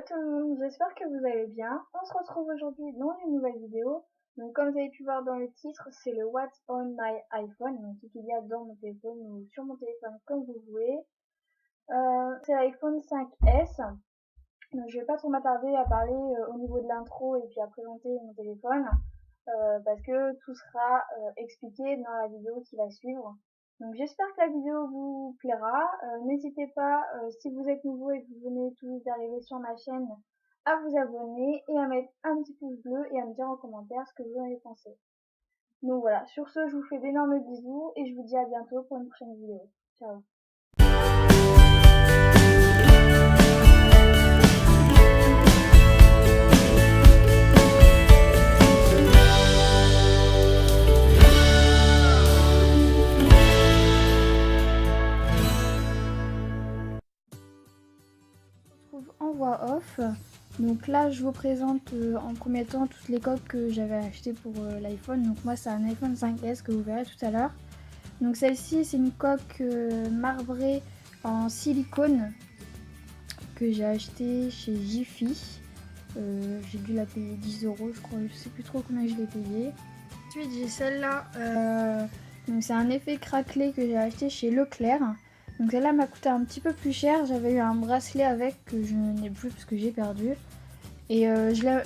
Tout le monde, j'espère que vous allez bien. On se retrouve aujourd'hui dans une nouvelle vidéo. Donc comme vous avez pu voir dans le titre, c'est le What's on my iPhone, donc ce qu'il y a dans mon téléphone ou sur mon téléphone comme vous voulez. C'est l'iPhone 5S. Donc je vais pas trop m'attarder à parler au niveau de l'intro et puis à présenter mon téléphone parce que tout sera expliqué dans la vidéo qui va suivre. Donc j'espère que la vidéo vous plaira. N'hésitez pas, si vous êtes nouveau et que vous venez tout juste d'arriver sur ma chaîne, à vous abonner et à mettre un petit pouce bleu et à me dire en commentaire ce que vous en avez pensé. Donc voilà, sur ce, je vous fais d'énormes bisous et je vous dis à bientôt pour une prochaine vidéo. Ciao. En voix off. Donc là je vous présente en premier temps toutes les coques que j'avais achetées pour l'iPhone. Donc moi c'est un iPhone 5S que vous verrez tout à l'heure. Donc celle-ci c'est une coque marbrée en silicone que j'ai acheté chez Jiffy. J'ai dû la payer 10 € je crois, je sais plus trop combien je l'ai payé. Ensuite j'ai celle-là, donc c'est un effet craquelé que j'ai acheté chez Leclerc. Donc celle-là m'a coûté un petit peu plus cher, j'avais eu un bracelet avec que je n'ai plus parce que j'ai perdu. Et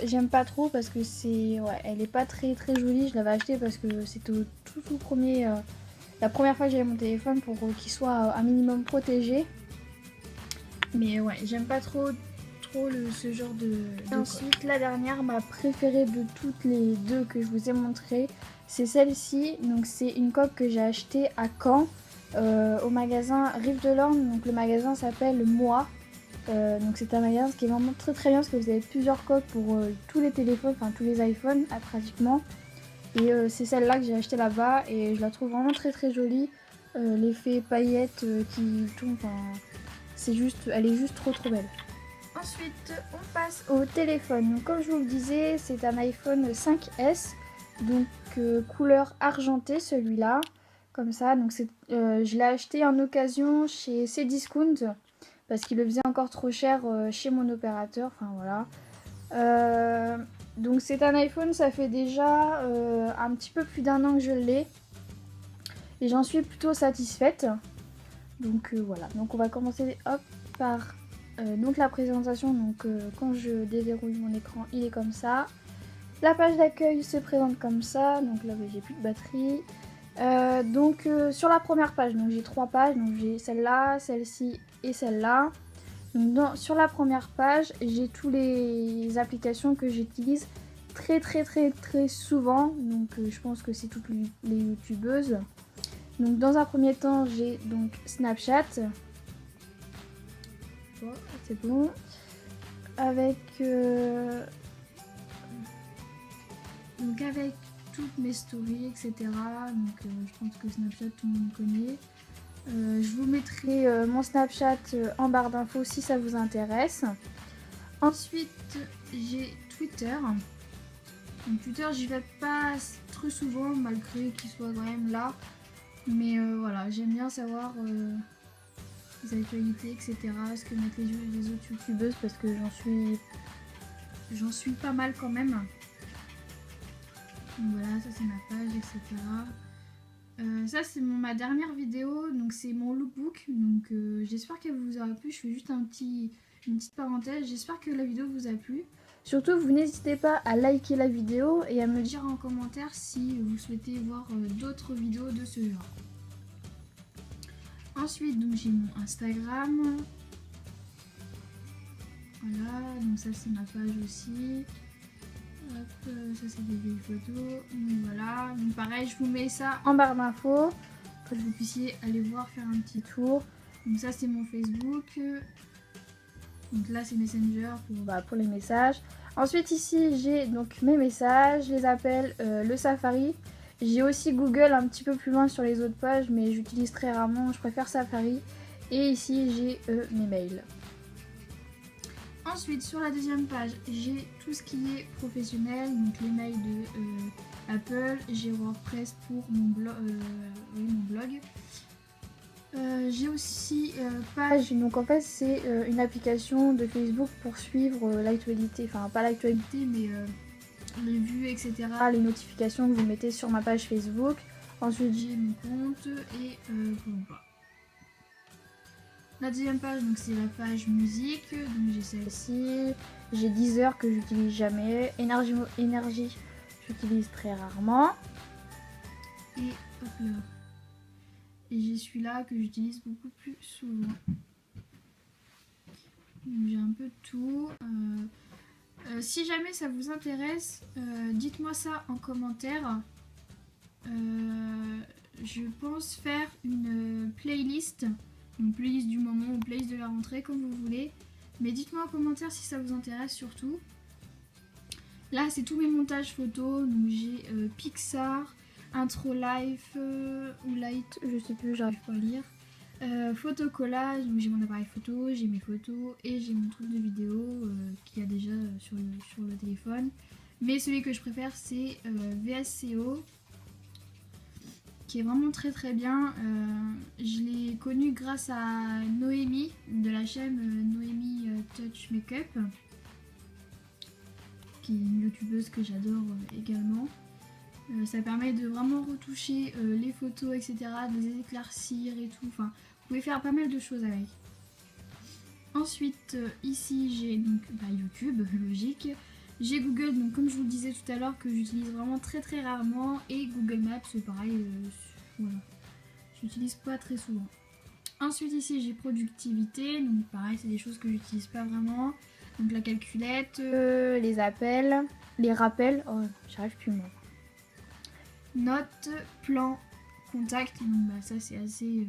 j'aime pas trop parce que c'est, ouais, elle est pas très jolie. Je l'avais acheté parce que c'était au tout premier, la première fois que j'avais mon téléphone pour qu'il soit un minimum protégé. Mais ouais, j'aime pas trop ce genre de ensuite la dernière, ma préférée de toutes les deux que je vous ai montré, c'est celle-ci. Donc c'est une coque que j'ai achetée à Caen. Au magasin Rive de l'Orne, donc le magasin s'appelle Moi. Donc c'est un magasin qui est vraiment très bien parce que vous avez plusieurs coques pour tous les téléphones, enfin tous les iPhones pratiquement. Et c'est celle-là que j'ai acheté là-bas et je la trouve vraiment très jolie. L'effet paillettes qui tombe, enfin, c'est juste, elle est juste trop belle. Ensuite on passe au téléphone. Donc comme je vous le disais, c'est un iPhone 5S, donc couleur argentée celui-là. Comme ça, donc je l'ai acheté en occasion chez Cdiscount parce qu'il le faisait encore trop cher chez mon opérateur, enfin voilà. Donc c'est un iPhone, ça fait déjà un petit peu plus d'1 an que je l'ai et j'en suis plutôt satisfaite. Donc voilà, donc on va commencer hop par donc la présentation. Donc quand je déverrouille mon écran, il est comme ça. La page d'accueil se présente comme ça, donc là j'ai plus de batterie. Donc sur la première page, donc j'ai 3 pages, donc j'ai celle-là, celle-ci et celle-là. Sur la première page, j'ai toutes les applications que j'utilise très souvent, donc je pense que c'est toutes les youtubeuses. Donc dans un premier temps, j'ai donc Snapchat. Oh, c'est bon. Avec toutes mes stories, etc. Donc je pense que Snapchat tout le monde connaît. Je vous mettrai mon Snapchat en barre d'infos si ça vous intéresse. Ensuite j'ai Twitter. Donc Twitter j'y vais pas très souvent malgré qu'il soit quand même là. Mais voilà, j'aime bien savoir les actualités, etc. Ce que mettent les autres youtubeuses parce que j'en suis pas mal quand même. Donc voilà, ça c'est ma page, etc. Ça c'est ma dernière vidéo, donc c'est mon lookbook. Donc j'espère qu'elle vous aura plu. Je fais juste une petite parenthèse. J'espère que la vidéo vous a plu. Surtout, vous n'hésitez pas à liker la vidéo et à me dire en commentaire si vous souhaitez voir d'autres vidéos de ce genre. Ensuite, donc j'ai mon Instagram. Voilà, donc ça c'est ma page aussi. Hop, ça c'est des vieilles photos. Donc voilà, donc pareil, je vous mets ça en barre d'infos pour que vous puissiez aller voir, faire un petit tour. Donc ça c'est mon Facebook. Donc là c'est Messenger pour les messages. Ensuite ici j'ai donc mes messages, les appels, le Safari. J'ai aussi Google un petit peu plus loin sur les autres pages, mais j'utilise très rarement, je préfère Safari. Et ici j'ai mes mails. Ensuite sur la deuxième page j'ai tout ce qui est professionnel, donc les mails de Apple, j'ai WordPress pour mon blog. J'ai aussi page, donc en fait c'est une application de Facebook pour suivre l'actualité, enfin pas l'actualité mais les vues etc, les notifications que vous mettez sur ma page Facebook. Ensuite j'ai mon compte et voilà. La deuxième page donc c'est la page musique, donc j'ai celle-ci, j'ai Deezer que j'utilise jamais, énergie j'utilise très rarement et hop là. Et j'ai celui-là que j'utilise beaucoup plus souvent. J'ai un peu de tout. Si jamais ça vous intéresse, dites-moi ça en commentaire. Je pense faire une playlist. Une playlist du moment ou playlist de la rentrée, comme vous voulez. Mais dites-moi en commentaire si ça vous intéresse surtout. Là, c'est tous mes montages photos. Donc j'ai Pixar, Intro Life ou Light, je sais plus, j'arrive pas à lire. Photo collage, donc j'ai mon appareil photo, j'ai mes photos et j'ai mon truc de vidéo qu'il y a déjà sur le téléphone. Mais celui que je préfère c'est VSCO, qui est vraiment très très bien. Je l'ai connu grâce à Noémie de la chaîne Noémie Touch Makeup, qui est une youtubeuse que j'adore également. Ça permet de vraiment retoucher les photos, etc., de les éclaircir et tout. Enfin, vous pouvez faire pas mal de choses avec. Ensuite, ici, j'ai donc YouTube, logique. J'ai Google, donc comme je vous le disais tout à l'heure, que j'utilise vraiment très très rarement. Et Google Maps, c'est pareil, voilà. J'utilise pas très souvent. Ensuite, ici, j'ai productivité. Donc pareil, c'est des choses que j'utilise pas vraiment. Donc la calculette, les appels, les rappels. Oh, j'arrive plus moi. Notes, plan, contact, donc ça c'est assez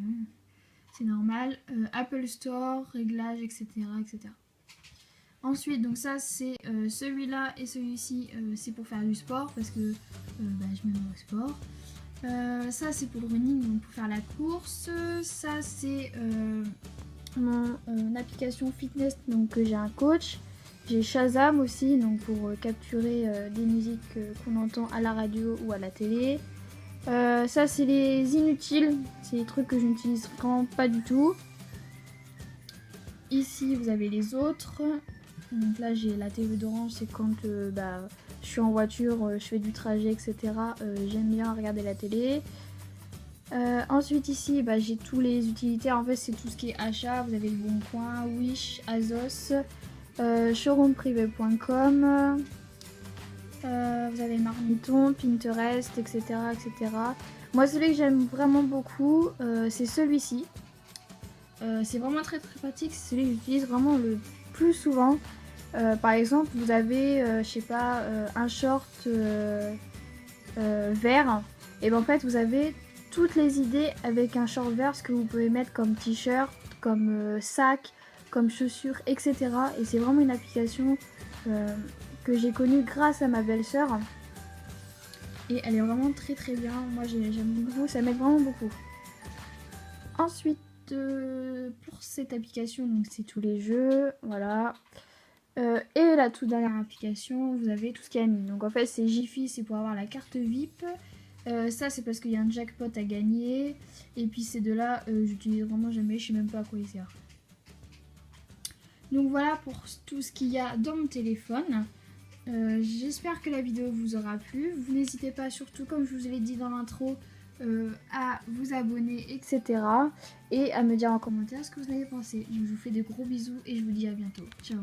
c'est normal. Apple Store, réglages, etc., etc. Ensuite, donc ça c'est celui-là et celui-ci c'est pour faire du sport parce que je me mets au sport. Ça c'est pour le running, donc pour faire la course. Ça c'est mon application fitness, donc j'ai un coach. J'ai Shazam aussi, donc pour capturer des musiques qu'on entend à la radio ou à la télé. Ça c'est les inutiles, c'est des trucs que je n'utilise vraiment pas du tout. Ici vous avez les autres. Donc là j'ai la TV d'Orange, c'est quand je suis en voiture, je fais du trajet, etc. J'aime bien regarder la télé. Ensuite ici j'ai tous les utilitaires, en fait c'est tout ce qui est achat. Vous avez le Bon Coin, Wish, Azos, showroomprivé.com, vous avez Marmiton, Pinterest, etc., etc. Moi celui que j'aime vraiment beaucoup c'est celui-ci. C'est vraiment très très pratique, c'est celui que j'utilise vraiment le plus souvent. Par exemple vous avez je sais pas un short vert, et en fait vous avez toutes les idées avec un short vert, ce que vous pouvez mettre comme t-shirt, comme sac, comme chaussures, etc. Et c'est vraiment une application que j'ai connue grâce à ma belle-sœur. Et elle est vraiment très très bien. Moi j'aime beaucoup, ça m'aide vraiment beaucoup. Ensuite, pour cette application, donc c'est tous les jeux, voilà. Et la toute dernière application, vous avez tout ce qui est ami. Donc en fait c'est Jiffy, c'est pour avoir la carte VIP. Ça c'est parce qu'il y a un jackpot à gagner. Et puis ces deux-là, j'utilise vraiment jamais, je sais même pas à quoi ils servent. Donc voilà pour tout ce qu'il y a dans mon téléphone. J'espère que la vidéo vous aura plu. Vous n'hésitez pas, surtout comme je vous l'ai dit dans l'intro, à vous abonner, etc. Et à me dire en commentaire ce que vous en avez pensé. Je vous fais de gros bisous et je vous dis à bientôt. Ciao.